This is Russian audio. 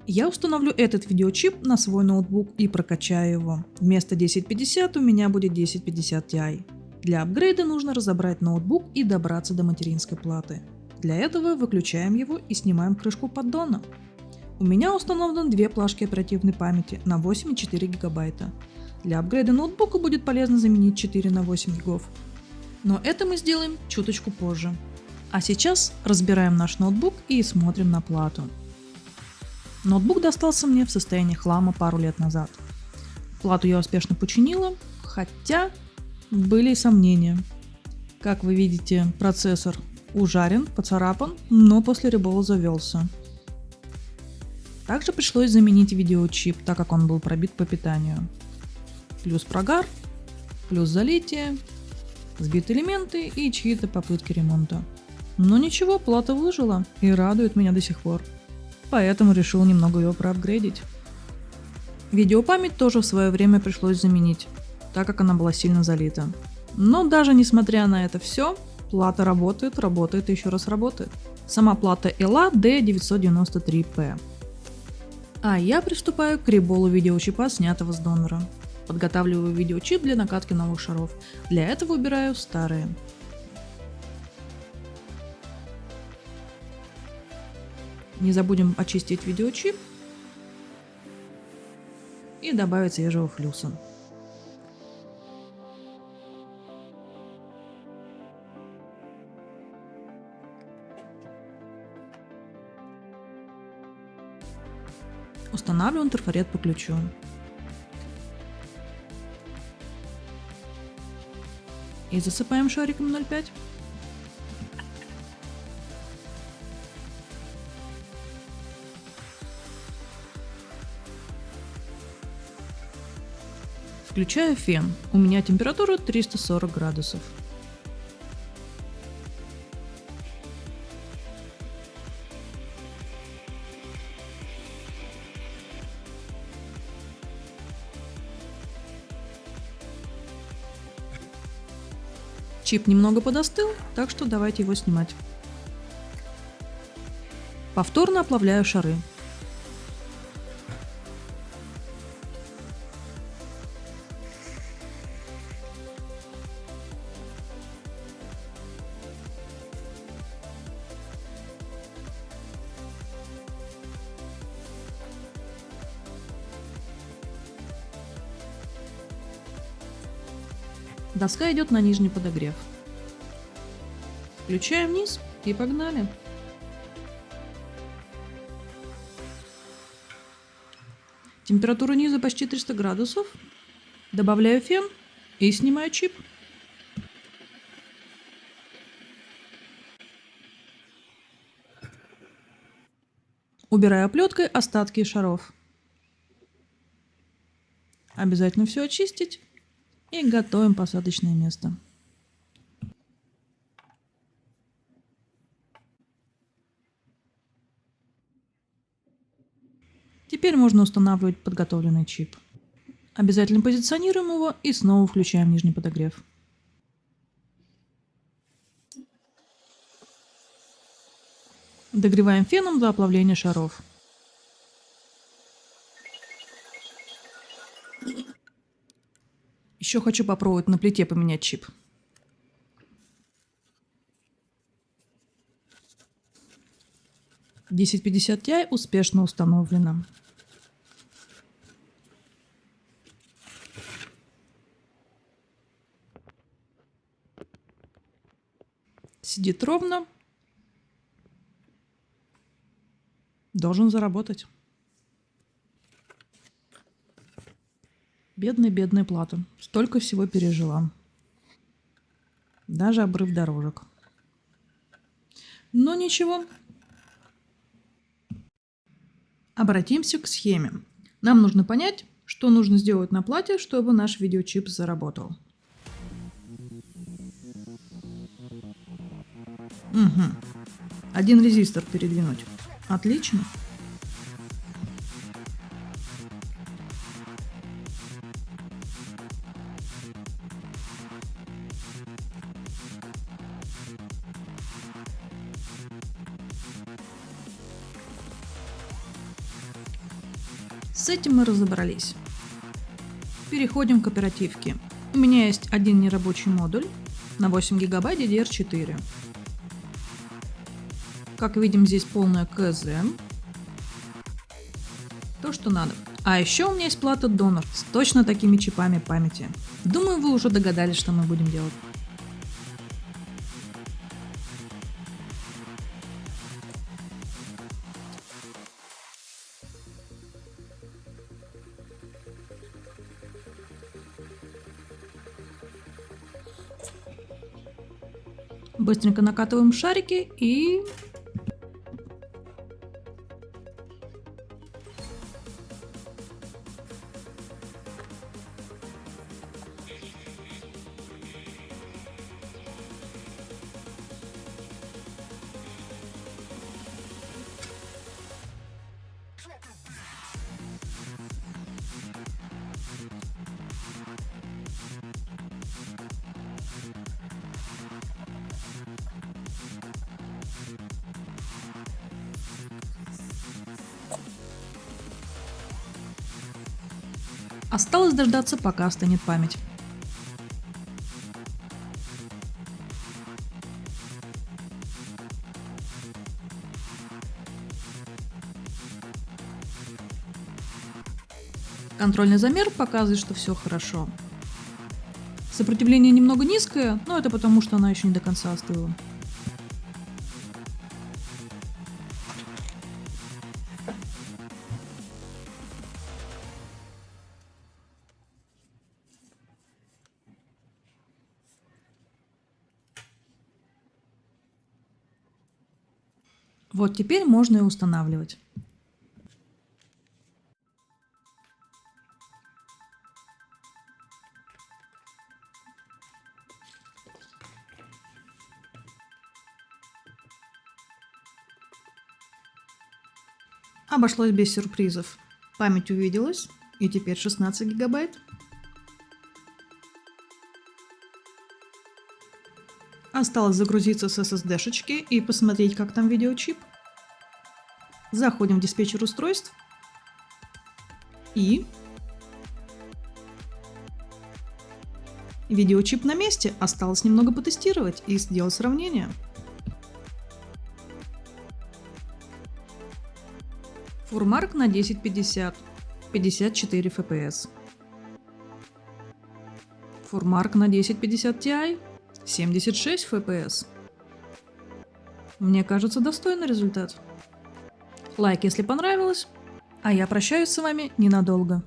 Я установлю этот видеочип на свой ноутбук и прокачаю его. Вместо 1050 у меня будет 1050 Ti. Для апгрейда нужно разобрать ноутбук и добраться до материнской платы. Для этого выключаем его и снимаем крышку поддона. У меня установлен две плашки оперативной памяти на 8,4 гигабайта. Для апгрейда ноутбука будет полезно заменить 4 на 8 гигов. Но это мы сделаем чуточку позже. А сейчас разбираем наш ноутбук и смотрим на плату. Ноутбук достался мне в состоянии хлама пару лет назад. Плату я успешно починила, хотя были и сомнения. Как вы видите, процессор ужарен, поцарапан, но после ребола завелся. Также пришлось заменить видеочип, так как он был пробит по питанию. Плюс прогар, плюс залитие, сбиты элементы и чьи-то попытки ремонта. Но ничего, плата выжила и радует меня до сих пор. Поэтому решил немного ее проапгрейдить. Видеопамять тоже в свое время пришлось заменить, так как она была сильно залита. Но даже несмотря на это все, плата работает и еще раз работает. Сама плата ELA D993P. А я приступаю к реболу видеочипа, снятого с донора. Подготавливаю видеочип для накатки новых шаров. Для этого убираю старые. Не забудем очистить видеочип и добавить свежего флюса. Устанавливаем трафарет по ключу. И засыпаем шариком 0,5. Включаю фен. У меня температура 340 градусов. Чип немного подостыл, так что давайте его снимать. Повторно оплавляю шары. Доска идет на нижний подогрев. Включаем низ и погнали. Температура низа почти 300 градусов. Добавляю фен и снимаю чип. Убираю оплеткой остатки шаров. Обязательно все очистить. И готовим посадочное место. Теперь можно устанавливать подготовленный чип. Обязательно позиционируем его и снова включаем нижний подогрев. Догреваем феном до оплавления шаров. Еще хочу попробовать на плите поменять чип. — 1050 Ti успешно установлено. Сидит ровно. Должен заработать. Бедная плата. Столько всего пережила. Даже обрыв дорожек. Но ничего. Обратимся к схеме. Нам нужно понять, что нужно сделать на плате, чтобы наш видеочип заработал. Один резистор передвинуть. Отлично. С этим мы разобрались. Переходим к оперативке. У меня есть один нерабочий модуль на 8 гигабайт DDR4. Как видим, здесь полная КЗ. То, что надо. А еще у меня есть плата донор с точно такими чипами памяти. Думаю, вы уже догадались, что мы будем делать. Быстренько накатываем шарики и... Осталось дождаться, пока остынет память. Контрольный замер показывает, что все хорошо. Сопротивление немного низкое, но это потому, что она еще не до конца остыла. Вот теперь можно и устанавливать. Обошлось без сюрпризов. Память увиделась, и теперь 16 гигабайт. Осталось загрузиться с SSD-шечки и посмотреть, как там видеочип. Заходим в диспетчер устройств. И... видеочип на месте. Осталось немного потестировать и сделать сравнение. Фурмарк на 1050, 54 FPS. Фурмарк на 1050 Ti, 76 FPS. Мне кажется, достойный результат. Лайк, если понравилось. А я прощаюсь с вами ненадолго.